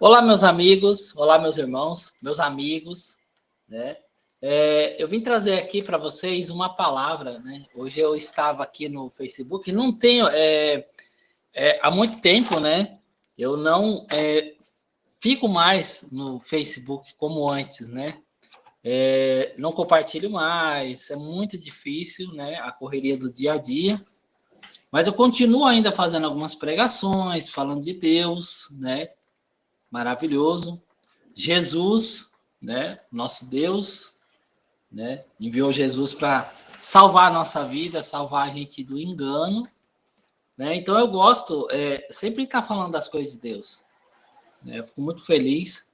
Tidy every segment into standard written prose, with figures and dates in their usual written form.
Olá, meus amigos, olá, meus irmãos, meus amigos, né? Eu vim trazer aqui para vocês uma palavra, né? Hoje eu estava aqui no Facebook, não tenho, há muito tempo, né? Eu não fico mais no Facebook como antes, né? Não compartilho mais, é muito difícil, né? A correria do dia a dia, mas eu continuo ainda fazendo algumas pregações, falando de Deus, né? Maravilhoso. Jesus, né, nosso Deus, né, enviou Jesus para salvar a nossa vida, salvar a gente do engano, né? Então eu gosto sempre estar falando das coisas de Deus, né? Eu fico muito feliz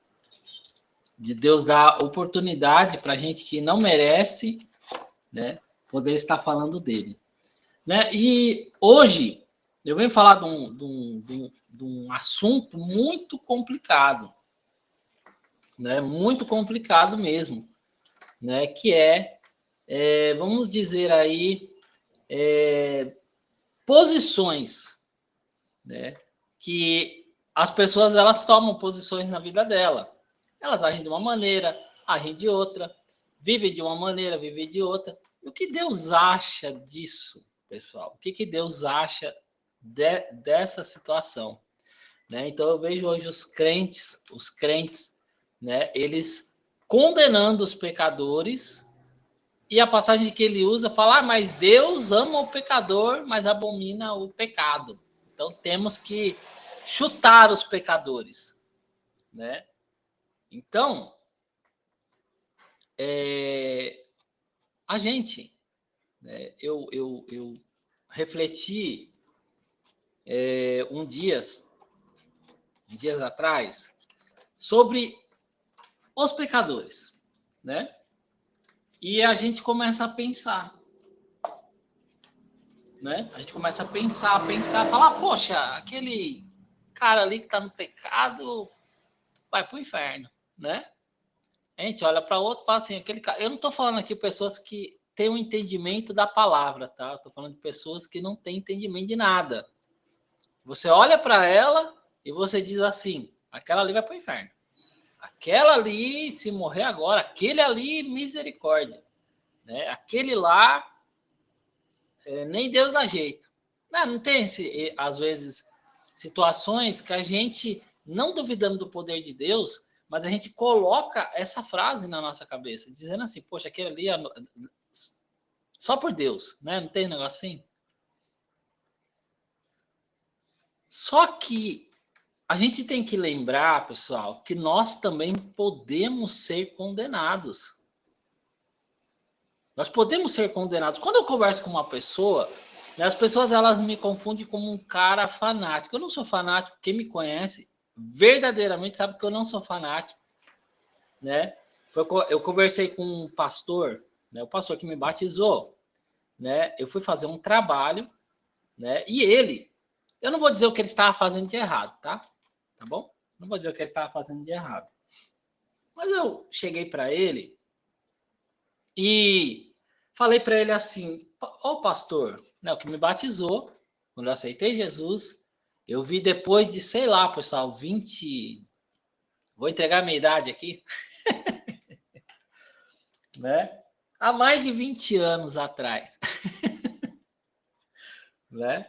de Deus dar oportunidade para a gente que não merece, né, poder estar falando dele, né? E hoje eu venho falar de um assunto muito complicado, né? Muito complicado mesmo, né? Que vamos dizer aí, posições, né? Que as pessoas elas tomam posições na vida dela. Elas agem de uma maneira, agem de outra, vivem de uma maneira, vivem de outra. E o que Deus acha disso, pessoal? O que Deus acha dessa situação? Né? Então eu vejo hoje os crentes, né? Eles condenando os pecadores. E a passagem que ele usa fala, mas Deus ama o pecador, mas abomina o pecado. Então temos que chutar os pecadores, né? Então, a gente, né, eu refleti dias atrás, sobre os pecadores, né? E a gente começa a pensar, né? A gente começa a pensar, falar, poxa, aquele cara ali que está no pecado vai para o inferno, né? A gente olha para outro e fala assim, aquele cara... Eu não estou falando aqui pessoas que têm um entendimento da palavra, tá? Estou falando de pessoas que não têm entendimento de nada. Você olha para ela e você diz assim, aquela ali vai para o inferno. Aquela ali, se morrer agora, aquele ali, misericórdia, né? Aquele lá, nem Deus dá jeito. Não tem, às vezes, situações que a gente, não duvidando do poder de Deus, mas a gente coloca essa frase na nossa cabeça, dizendo assim, poxa, aquele ali é só por Deus, né? Não tem um negócio assim? Só que a gente tem que lembrar, pessoal, que nós também podemos ser condenados. Nós podemos ser condenados. Quando eu converso com uma pessoa, né, as pessoas elas me confundem como um cara fanático. Eu não sou fanático. Quem me conhece verdadeiramente sabe que eu não sou fanático, né? Eu conversei com um pastor, né, o pastor que me batizou, né? Eu fui fazer um trabalho, né? E eu não vou dizer o que ele estava fazendo de errado, tá? Tá bom? Não vou dizer o que ele estava fazendo de errado. Mas eu cheguei para ele e falei para ele assim, ô pastor, né, o que me batizou, quando eu aceitei Jesus, eu vi depois de, sei lá, pessoal, 20... Vou entregar a minha idade aqui, né? Há mais de 20 anos atrás, né?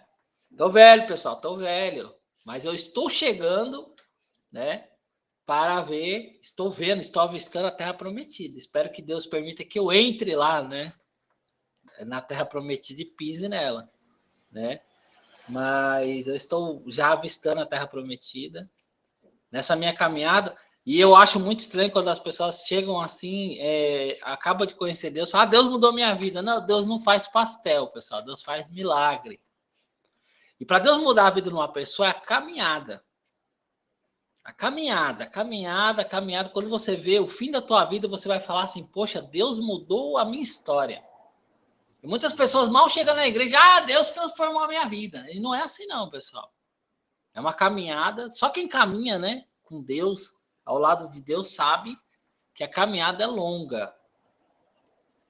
Tô velho, pessoal, tô velho. Mas eu estou chegando, né? Para ver, estou avistando a Terra Prometida. Espero que Deus permita que eu entre lá, né? Na Terra Prometida e pise nela, né? Mas eu estou já avistando a Terra Prometida nessa minha caminhada. E eu acho muito estranho quando as pessoas chegam assim, acaba de conhecer Deus, fala, Deus mudou minha vida. Não, Deus não faz pastel, pessoal, Deus faz milagre. E para Deus mudar a vida de uma pessoa é a caminhada. A caminhada, a caminhada, a caminhada. Quando você vê o fim da tua vida, você vai falar assim, poxa, Deus mudou a minha história. E muitas pessoas mal chegam na igreja, Deus transformou a minha vida. E não é assim não, pessoal. É uma caminhada, só quem caminha, né, com Deus, ao lado de Deus, sabe que a caminhada é longa,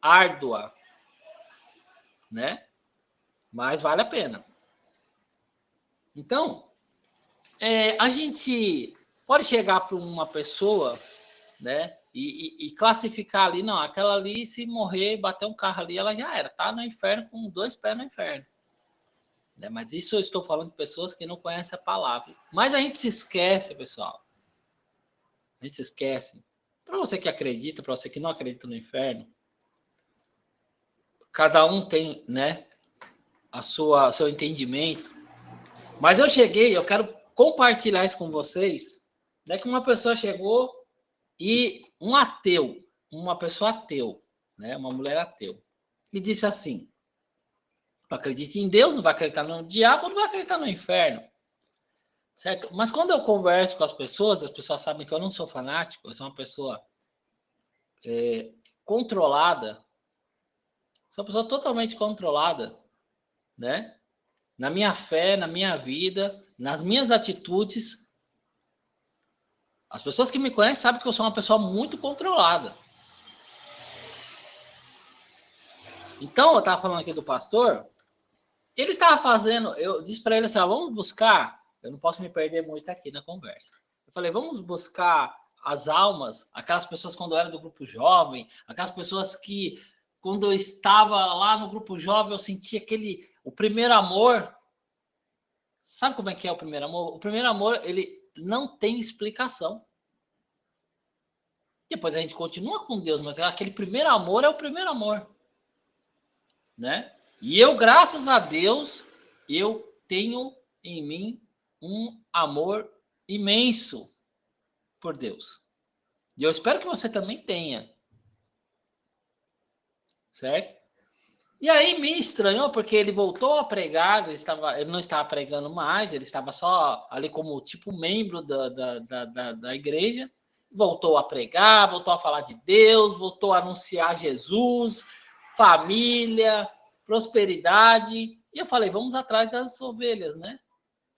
árdua, né? Mas vale a pena. Então, a gente pode chegar para uma pessoa, né, e classificar ali, não, aquela ali, se morrer, bater um carro ali, ela já era, tá no inferno com 2 pés no inferno. Né? Mas isso eu estou falando de pessoas que não conhecem a palavra. Mas a gente se esquece, pessoal. A gente se esquece. Para você que acredita, para você que não acredita no inferno, cada um tem, né, seu entendimento. Mas eu quero compartilhar isso com vocês, né, que uma pessoa chegou e um ateu, uma pessoa ateu, né, uma mulher ateu, e disse assim: não acredita em Deus, não vai acreditar no diabo, não vai acreditar no inferno. Certo? Mas quando eu converso com as pessoas sabem que eu não sou fanático, eu sou uma pessoa controlada, sou uma pessoa totalmente controlada, né? Na minha fé, na minha vida, nas minhas atitudes. As pessoas que me conhecem sabem que eu sou uma pessoa muito controlada. Então, eu estava falando aqui do pastor, ele estava fazendo, eu disse para ele assim, vamos buscar, eu não posso me perder muito aqui na conversa. Eu falei, vamos buscar as almas, aquelas pessoas quando eu era do grupo jovem, aquelas pessoas que quando eu estava lá no grupo jovem eu sentia o primeiro amor. Sabe como é que é o primeiro amor? O primeiro amor, ele não tem explicação. Depois a gente continua com Deus, mas aquele primeiro amor é o primeiro amor, né? E eu, graças a Deus, eu tenho em mim um amor imenso por Deus. E eu espero que você também tenha, certo? E aí me estranhou porque ele voltou a pregar, ele não estava pregando mais, ele estava só ali como tipo membro da igreja, voltou a pregar, voltou a falar de Deus, voltou a anunciar Jesus, família, prosperidade. E eu falei, vamos atrás das ovelhas, né?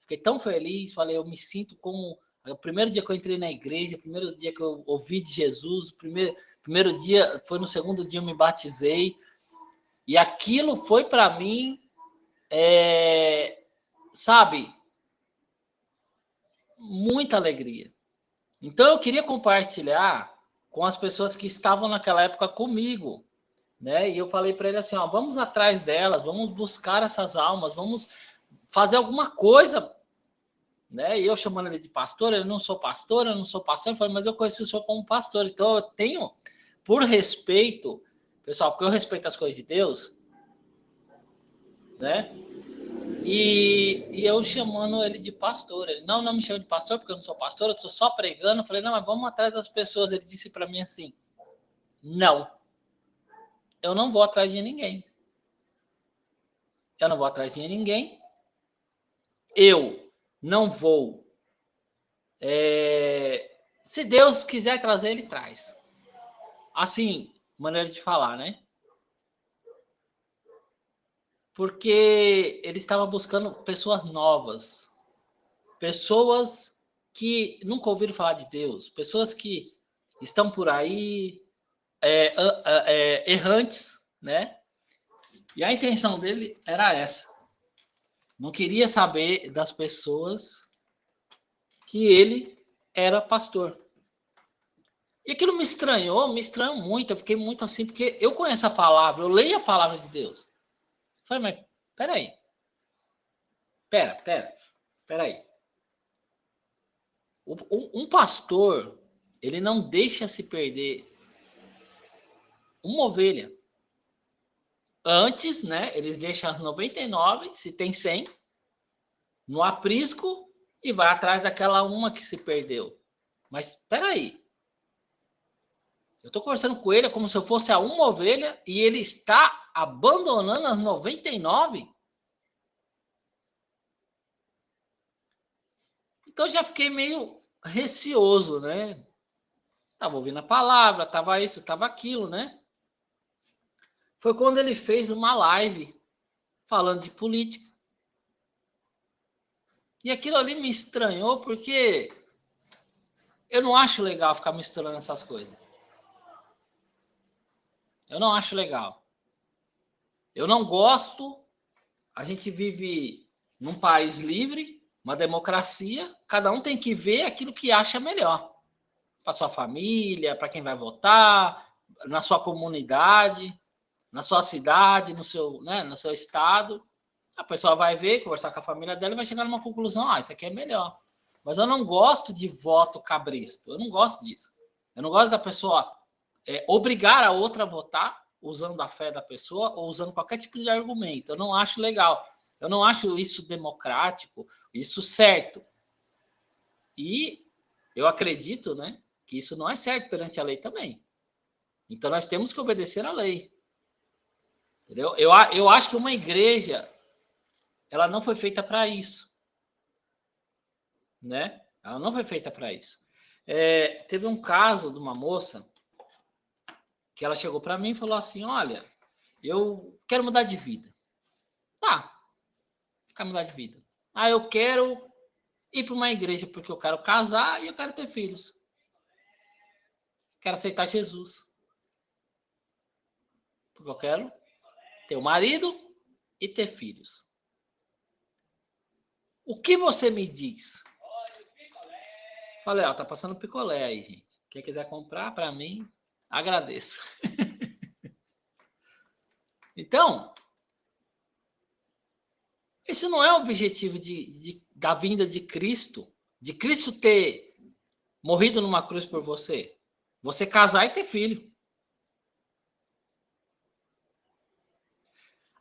Fiquei tão feliz, falei, eu me sinto como o primeiro dia que eu entrei na igreja, o primeiro dia que eu ouvi de Jesus, o primeiro dia, foi no segundo dia eu me batizei, e aquilo foi para mim, sabe, muita alegria. Então eu queria compartilhar com as pessoas que estavam naquela época comigo, né? E eu falei para ele assim, vamos atrás delas, vamos buscar essas almas, vamos fazer alguma coisa, né? E eu chamando ele de pastor, eu não sou pastor, eu falei, mas eu conheci o senhor como pastor, então eu tenho, por respeito, pessoal, porque eu respeito as coisas de Deus, né? E eu chamando ele de pastor. Ele, não me chama de pastor, porque eu não sou pastor, eu estou só pregando. Eu falei, não, mas vamos atrás das pessoas. Ele disse para mim assim, não, eu não vou atrás de ninguém. Eu não vou atrás de ninguém. Eu não vou. Se Deus quiser trazer, ele traz. Assim, maneira de falar, né? Porque ele estava buscando pessoas novas. Pessoas que nunca ouviram falar de Deus. Pessoas que estão por aí errantes, né? E a intenção dele era essa. Não queria saber das pessoas que ele era pastor. E aquilo me estranhou muito. Eu fiquei muito assim, porque eu conheço a palavra, eu leio a palavra de Deus. Eu falei, mas peraí. Peraí. Um pastor, ele não deixa se perder uma ovelha. Antes, né, eles deixam as 99, se tem 100, no aprisco e vai atrás daquela uma que se perdeu. Mas espera aí. Eu estou conversando com ele como se eu fosse a uma ovelha e ele está abandonando as 99? Então eu já fiquei meio receoso, né? Tava ouvindo a palavra, tava isso, tava aquilo, né? Foi quando ele fez uma live falando de política. E aquilo ali me estranhou porque eu não acho legal ficar misturando essas coisas. Eu não acho legal. Eu não gosto. A gente vive num país livre, Uma democracia, cada um tem que ver aquilo que acha melhor. Para sua família, para quem vai votar, na sua comunidade, na sua cidade, no seu estado. A pessoa vai ver, conversar com a família dela e vai chegar numa conclusão, isso aqui é melhor. Mas eu não gosto de voto cabresto, eu não gosto disso. Eu não gosto da pessoa obrigar a outra a votar usando a fé da pessoa ou usando qualquer tipo de argumento. Eu não acho legal. Eu não acho isso democrático, isso certo. E eu acredito, né, que isso não é certo perante a lei também. Então nós temos que obedecer à lei. Entendeu? Eu acho que uma igreja, ela não foi feita para isso. Né? Ela não foi feita para isso. Teve um caso de uma moça que ela chegou para mim e falou assim: olha, eu quero mudar de vida. Tá, quer mudar de vida. Eu quero ir para uma igreja porque eu quero casar e eu quero ter filhos. Quero aceitar Jesus. Porque eu quero ter um marido e ter filhos. O que você me diz? Falei, tá passando picolé aí, gente. Quem quiser comprar para mim, agradeço. Então, esse não é o objetivo da vinda de Cristo ter morrido numa cruz por você. Você casar e ter filho.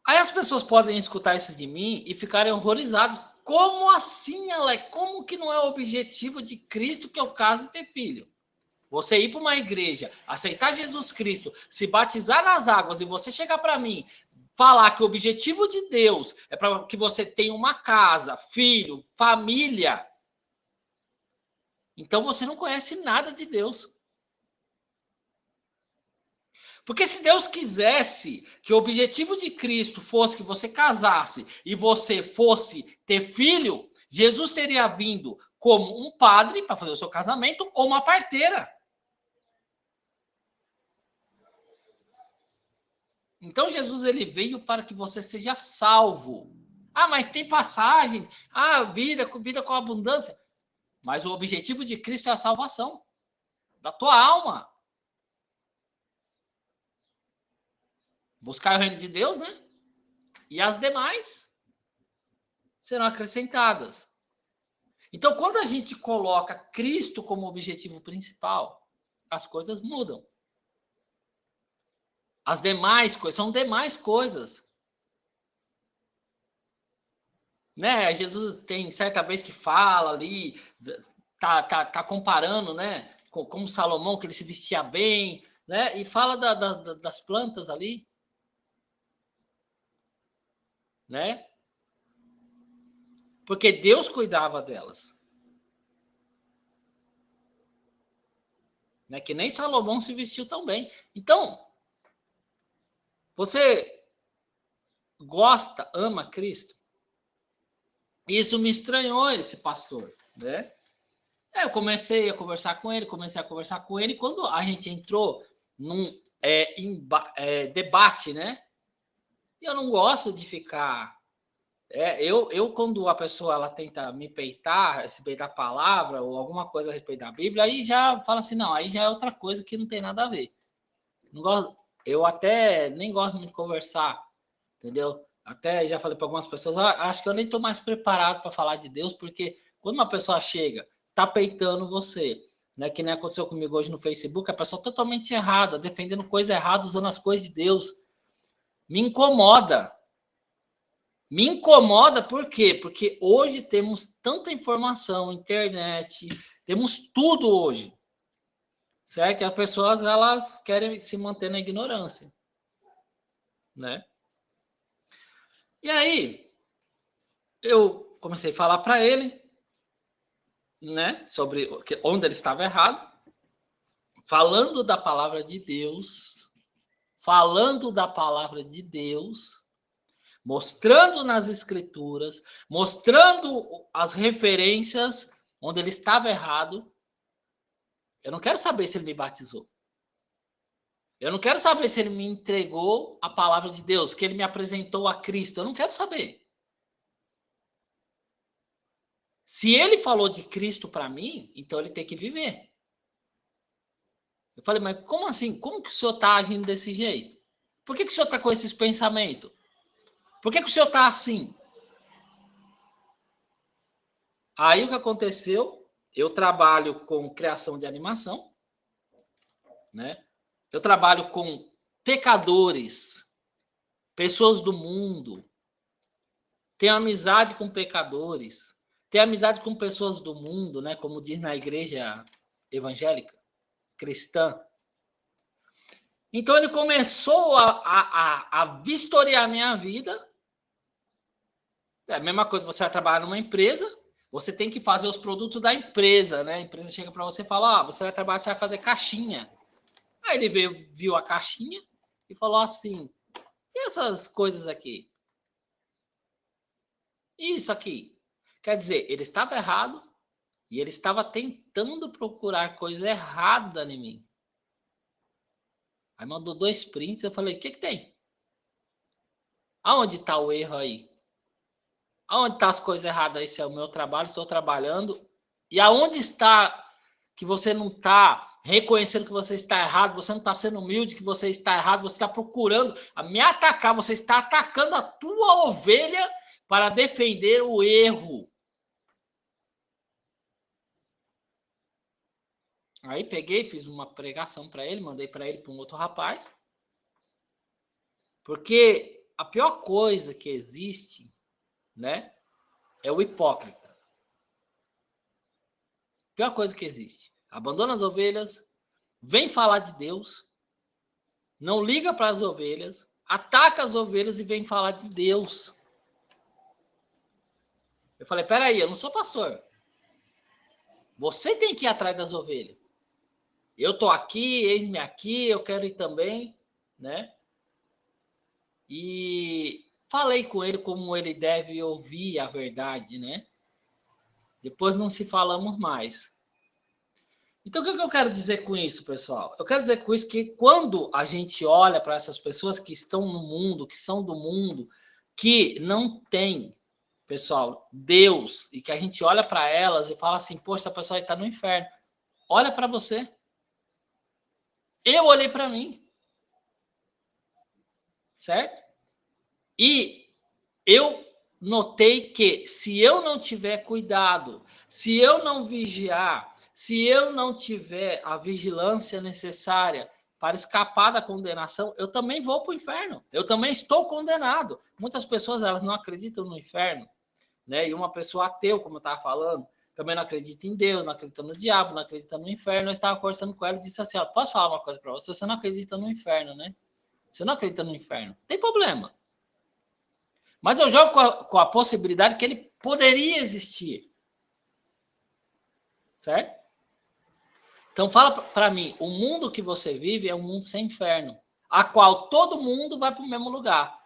Aí as pessoas podem escutar isso de mim e ficarem horrorizados. Como assim, Alex? Como que não é o objetivo de Cristo que eu case e ter filho? Você ir para uma igreja, aceitar Jesus Cristo, se batizar nas águas e você chegar para mim, falar que o objetivo de Deus é para que você tenha uma casa, filho, família. Então você não conhece nada de Deus. Porque se Deus quisesse que o objetivo de Cristo fosse que você casasse e você fosse ter filho, Jesus teria vindo como um padre para fazer o seu casamento ou uma parteira. Então Jesus ele veio para que você seja salvo. Mas tem passagens. Vida com abundância. Mas o objetivo de Cristo é a salvação da tua alma. Buscar o reino de Deus, né? E as demais serão acrescentadas. Então, quando a gente coloca Cristo como objetivo principal, as coisas mudam. As demais coisas são demais coisas. Né? Jesus tem certa vez que fala ali, tá comparando, né? Com Salomão, que ele se vestia bem, né? E fala das plantas ali, né? Porque Deus cuidava delas. Né? Que nem Salomão se vestiu tão bem. Então, você gosta, ama Cristo? Isso me estranhou, esse pastor, né? Eu comecei a conversar com ele, quando a gente entrou num debate, né? Eu não gosto de ficar. Quando a pessoa ela tenta me peitar, se peitar a palavra ou alguma coisa a respeito da Bíblia, aí já fala assim, não, aí já é outra coisa que não tem nada a ver. Não gosto, eu até nem gosto muito de conversar, entendeu? Até já falei para algumas pessoas, acho que eu nem estou mais preparado para falar de Deus, porque quando uma pessoa chega, tá peitando você, né? Que nem aconteceu comigo hoje no Facebook, a pessoa totalmente errada, defendendo coisa errada, usando as coisas de Deus. Me incomoda. Me incomoda por quê? Porque hoje temos tanta informação, internet, temos tudo hoje, certo? E as pessoas elas querem se manter na ignorância, né? E aí eu comecei a falar para ele, né, sobre onde ele estava errado, falando da palavra de Deus, mostrando nas escrituras, mostrando as referências onde ele estava errado. Eu não quero saber se ele me batizou. Eu não quero saber se ele me entregou a palavra de Deus, que ele me apresentou a Cristo. Eu não quero saber. Se ele falou de Cristo para mim, então ele tem que viver. Eu falei, mas como assim? Como que o senhor está agindo desse jeito? Por que o senhor está com esses pensamentos? Por que o senhor está assim? Aí o que aconteceu? Eu trabalho com criação de animação, né? Eu trabalho com pecadores, pessoas do mundo. Tenho amizade com pecadores. Tenho amizade com pessoas do mundo, né? Como diz na igreja evangélica, cristã. Então ele começou a vistoriar a minha vida. É a mesma coisa, você vai trabalhar numa empresa, você tem que fazer os produtos da empresa, né? A empresa chega para você e fala, você vai trabalhar, você vai fazer caixinha. Aí ele veio, viu a caixinha e falou assim, e essas coisas aqui? Isso aqui? Quer dizer, ele estava errado e ele estava tentando procurar coisa errada em mim. Aí mandou 2 prints, eu falei, o que tem? Aonde está o erro aí? Aonde está as coisas erradas aí? Se é o meu trabalho, estou trabalhando. E aonde está que você não está reconhecendo que você está errado, você não está sendo humilde que você está errado, você está procurando me atacar, você está atacando a tua ovelha para defender o erro. Aí peguei, fiz uma pregação para ele, mandei para ele para um outro rapaz. Porque a pior coisa que existe, né, é o hipócrita. A pior coisa que existe. Abandona as ovelhas, vem falar de Deus, não liga para as ovelhas, ataca as ovelhas e vem falar de Deus. Eu falei, peraí, eu não sou pastor. Você tem que ir atrás das ovelhas. Eu tô aqui, eis-me aqui, eu quero ir também, né? E falei com ele como ele deve ouvir a verdade, né? Depois não se falamos mais. Então, o que eu quero dizer com isso, pessoal? Eu quero dizer com isso que quando a gente olha para essas pessoas que estão no mundo, que são do mundo, que não tem, pessoal, Deus, e que a gente olha para elas e fala assim, poxa, essa pessoa está no inferno. Olha para você. Eu olhei para mim. Certo? E eu notei que se eu não tiver cuidado, se eu não vigiar, se eu não tiver a vigilância necessária para escapar da condenação, eu também vou para o inferno. Eu também estou condenado. Muitas pessoas elas não acreditam no inferno, né? E uma pessoa ateu, como eu estava falando, também não acredita em Deus, não acredita no diabo, não acredita no inferno. Eu estava conversando com ela e disse assim: ó, posso falar uma coisa para você? Você não acredita no inferno, né? Você não acredita no inferno? Tem problema. Mas eu jogo com a possibilidade que ele poderia existir. Certo? Então fala para mim, o mundo que você vive é um mundo sem inferno, a qual todo mundo vai para o mesmo lugar.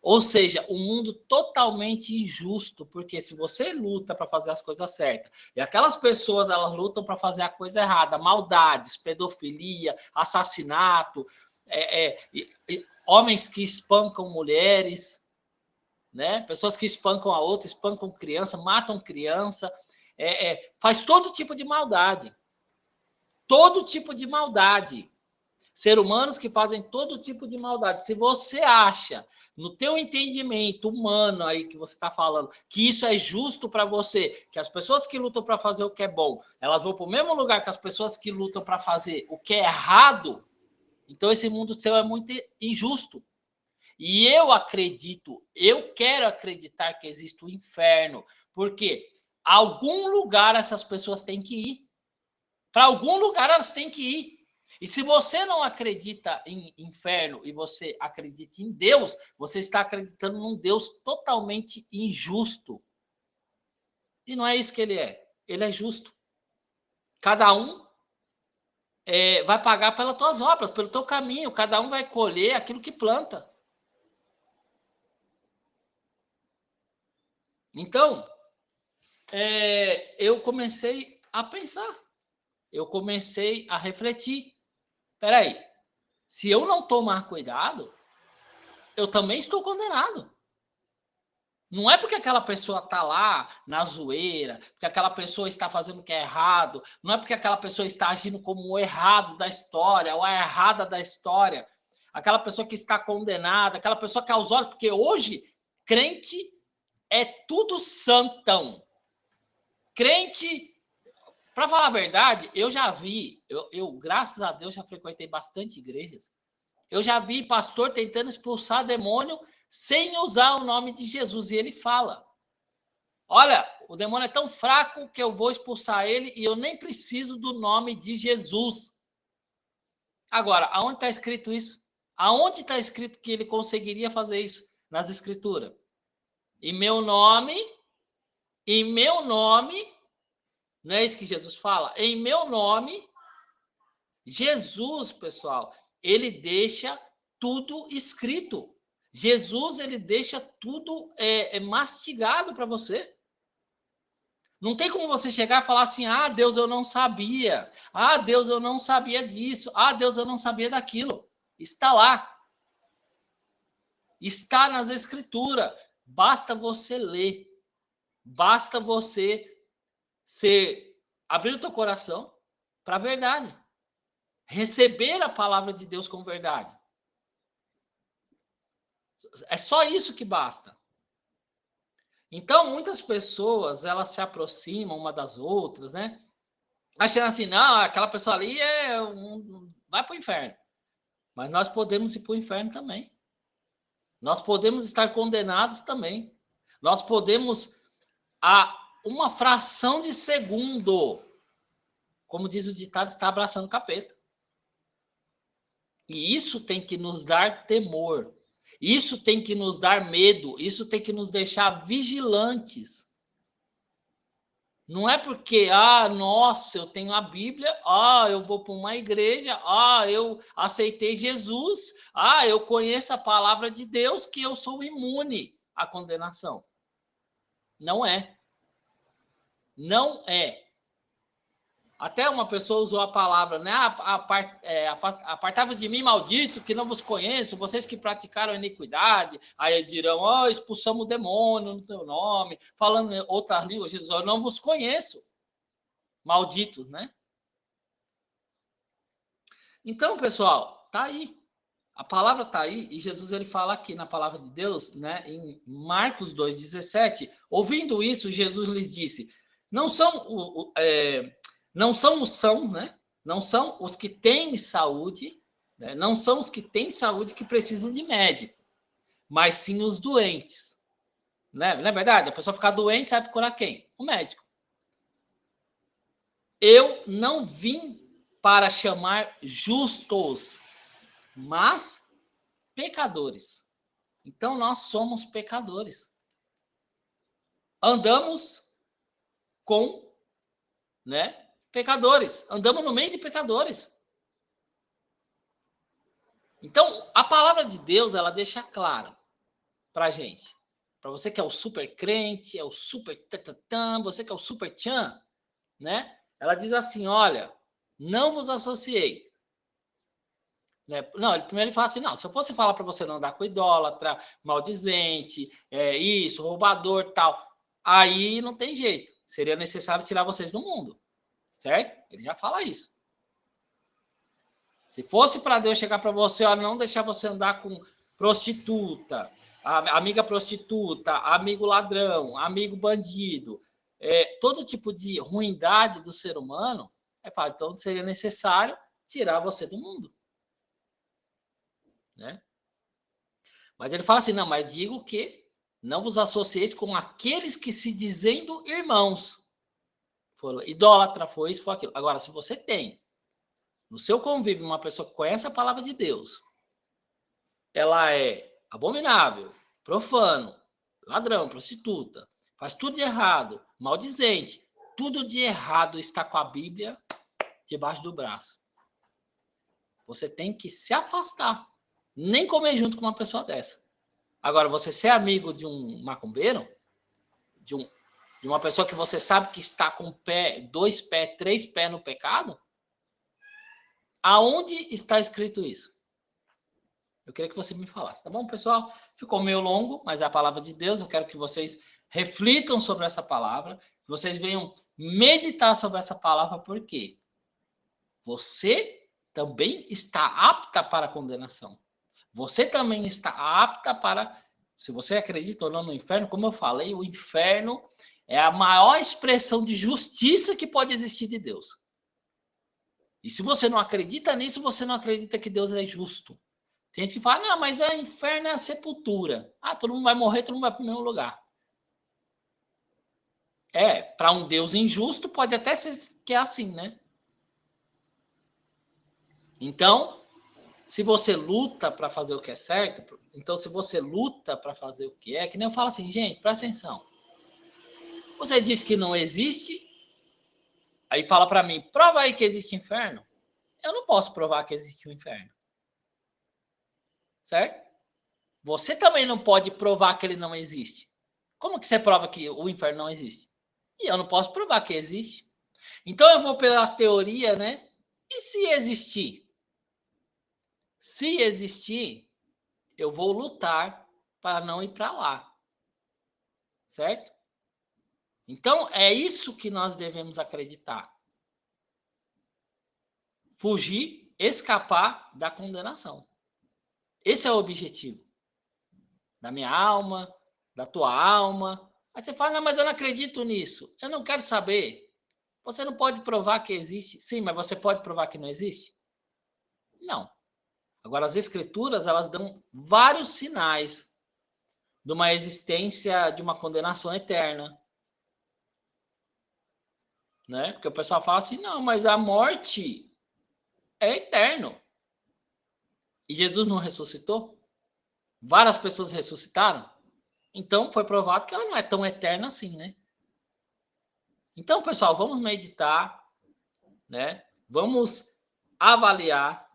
Ou seja, um mundo totalmente injusto, porque se você luta para fazer as coisas certas, e aquelas pessoas elas lutam para fazer a coisa errada, maldades, pedofilia, assassinato, homens que espancam mulheres, né? Pessoas que espancam a outra, espancam criança, matam criança, faz todo tipo de maldade. Todo tipo de maldade. Ser humanos que fazem todo tipo de maldade. Se você acha, no teu entendimento humano aí que você está falando, que isso é justo para você, que as pessoas que lutam para fazer o que é bom, elas vão para o mesmo lugar que as pessoas que lutam para fazer o que é errado, então esse mundo seu é muito injusto. E eu acredito, eu quero acreditar que existe o inferno, porque algum lugar essas pessoas têm que ir. Para algum lugar elas têm que ir. E se você não acredita em inferno e você acredita em Deus, você está acreditando num Deus totalmente injusto. E não é isso que ele é. Ele é justo. Cada um vai pagar pelas tuas obras, pelo teu caminho. Cada um vai colher aquilo que planta. Então, eu comecei a pensar. Eu comecei a refletir. Peraí, se eu não tomar cuidado, eu também estou condenado. Não é porque aquela pessoa está lá na zoeira, porque aquela pessoa está fazendo o que é errado, não é porque aquela pessoa está agindo como o errado da história, ou a errada da história, aquela pessoa que está condenada, aquela pessoa que aos olhos, porque hoje crente é tudo santão. Crente, para falar a verdade, eu já vi, eu graças a Deus já frequentei bastante igrejas, eu já vi pastor tentando expulsar demônio sem usar o nome de Jesus, e ele fala: olha, o demônio é tão fraco que eu vou expulsar ele e eu nem preciso do nome de Jesus. Agora, aonde está escrito isso? Aonde está escrito que ele conseguiria fazer isso? Nas escrituras. Em meu nome, não é isso que Jesus fala? Em meu nome, Jesus, pessoal, ele deixa tudo escrito. Jesus, ele deixa tudo mastigado para você. Não tem como você chegar e falar assim: ah, Deus, eu não sabia. Ah, Deus, eu não sabia disso. Ah, Deus, eu não sabia daquilo. Está lá. Está nas Escrituras. Basta você ler. Basta você abrir o teu coração para a verdade. Receber a palavra de Deus com verdade. É só isso que basta. Então, muitas pessoas, elas se aproximam uma das outras, né? Achando assim, não, aquela pessoa ali vai para o inferno. Mas nós podemos ir para o inferno também. Nós podemos estar condenados também. Nós podemos, a uma fração de segundo, como diz o ditado, estar abraçando o capeta. E isso tem que nos dar temor. Isso tem que nos dar medo. Isso tem que nos deixar vigilantes. Não é porque, nossa, eu tenho a Bíblia, eu vou para uma igreja, eu aceitei Jesus, eu conheço a palavra de Deus, que eu sou imune à condenação. Não é. Não é. Até uma pessoa usou a palavra, né? Apartai-vos de mim, maldito, que não vos conheço, vocês que praticaram iniquidade. Aí dirão, expulsamos o demônio no teu nome, falando em outras línguas, Jesus, eu não vos conheço. Malditos, né? Então, pessoal, tá aí. A palavra tá aí, e Jesus ele fala aqui na palavra de Deus, né, em Marcos 2,17. Ouvindo isso, Jesus lhes disse: não são não são os sãos, né? Não são os que têm saúde, né? Não são os que têm saúde que precisam de médico, mas sim os doentes. Né? Não é verdade? A pessoa ficar doente, sabe procurar quem? O médico. Eu não vim para chamar justos, mas pecadores. Então nós somos pecadores. Andamos com, né, pecadores. Andamos no meio de pecadores. Então, a palavra de Deus, ela deixa claro pra gente. Para você que é o super crente, é o super tatatã, você que é o super tchan, né? Ela diz assim, olha, não vos associei. Né? Não, primeiro ele fala assim, não, se eu fosse falar para você não andar com idólatra, maldizente, isso, roubador, tal, aí não tem jeito. Seria necessário tirar vocês do mundo, certo? Ele já fala isso. Se fosse para Deus chegar para você, ó, não deixar você andar com prostituta, amiga prostituta, amigo ladrão, amigo bandido, todo tipo de ruindade do ser humano, então seria necessário tirar você do mundo. Né? Mas ele fala assim, não, mas digo que não vos associeis com aqueles que se dizendo irmãos. Foi idólatra, foi isso, foi aquilo. Agora, se você tem no seu convívio uma pessoa que conhece a palavra de Deus, ela é abominável, profano, ladrão, prostituta, faz tudo de errado, maldizente, tudo de errado está com a Bíblia debaixo do braço. Você tem que se afastar, nem comer junto com uma pessoa dessa. Agora, você ser amigo de um macumbeiro, de uma pessoa que você sabe que está com pé, 2 pés, 3 pés no pecado, aonde está escrito isso? Eu queria que você me falasse, tá bom, pessoal? Ficou meio longo, mas é a palavra de Deus. Eu quero que vocês reflitam sobre essa palavra, que vocês venham meditar sobre essa palavra, porque você também está apta para a condenação. Você também está apta para, se você acredita ou não no inferno, como eu falei, o inferno é a maior expressão de justiça que pode existir de Deus. E se você não acredita nisso, você não acredita que Deus é justo. Tem gente que fala, não, mas o inferno é a sepultura. Ah, todo mundo vai morrer, todo mundo vai para o mesmo lugar. Para um Deus injusto, pode até ser que é assim, né? Então, se você luta para fazer o que é certo, então se você luta para fazer o que nem eu falo assim, gente, presta atenção. Você diz que não existe, aí fala para mim, prova aí que existe inferno. Eu não posso provar que existe um inferno. Certo? Você também não pode provar que ele não existe. Como que você prova que o inferno não existe? E eu não posso provar que existe. Então eu vou pela teoria, né? E se existir? Se existir, eu vou lutar para não ir para lá. Certo? Então é isso que nós devemos acreditar. Fugir, escapar da condenação. Esse é o objetivo. Da minha alma, da tua alma. Aí você fala, não, mas eu não acredito nisso. Eu não quero saber. Você não pode provar que existe. Sim, mas você pode provar que não existe? Não. Agora, as escrituras, elas dão vários sinais de uma existência, de uma condenação eterna. Né? Porque o pessoal fala assim, não, mas a morte é eterno. E Jesus não ressuscitou? Várias pessoas ressuscitaram? Então, foi provado que ela não é tão eterna assim, né? Então, pessoal, vamos meditar, né? Vamos avaliar,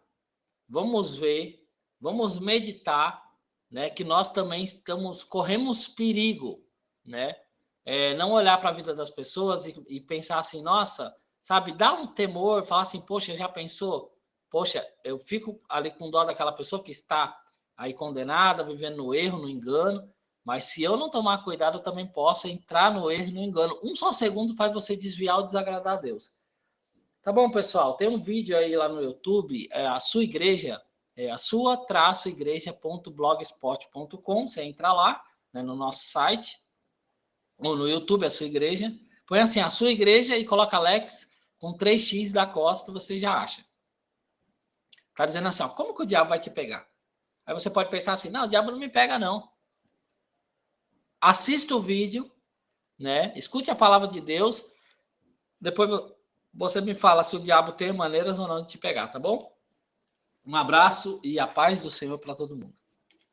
vamos ver, vamos meditar, né? Que nós também corremos perigo, né? Não olhar para a vida das pessoas e pensar assim, nossa, sabe, dá um temor, falar assim, poxa, já pensou? Poxa, eu fico ali com dó daquela pessoa que está aí condenada, vivendo no erro, no engano, mas se eu não tomar cuidado, eu também posso entrar no erro, no engano. Um só segundo faz você desviar ou desagradar a Deus. Tá bom, pessoal? Tem um vídeo aí lá no YouTube, a sua igreja, a sua-igreja.blogspot.com. Você entra lá, né, no nosso site, ou no YouTube, a sua igreja. Põe assim, a sua igreja e coloca Alex com 3x da Costa, você já acha. Tá dizendo assim, ó, como que o diabo vai te pegar? Aí você pode pensar assim, não, o diabo não me pega, não. Assista o vídeo, né? Escute a palavra de Deus. Depois você me fala se o diabo tem maneiras ou não de te pegar, tá bom? Um abraço e a paz do Senhor para todo mundo.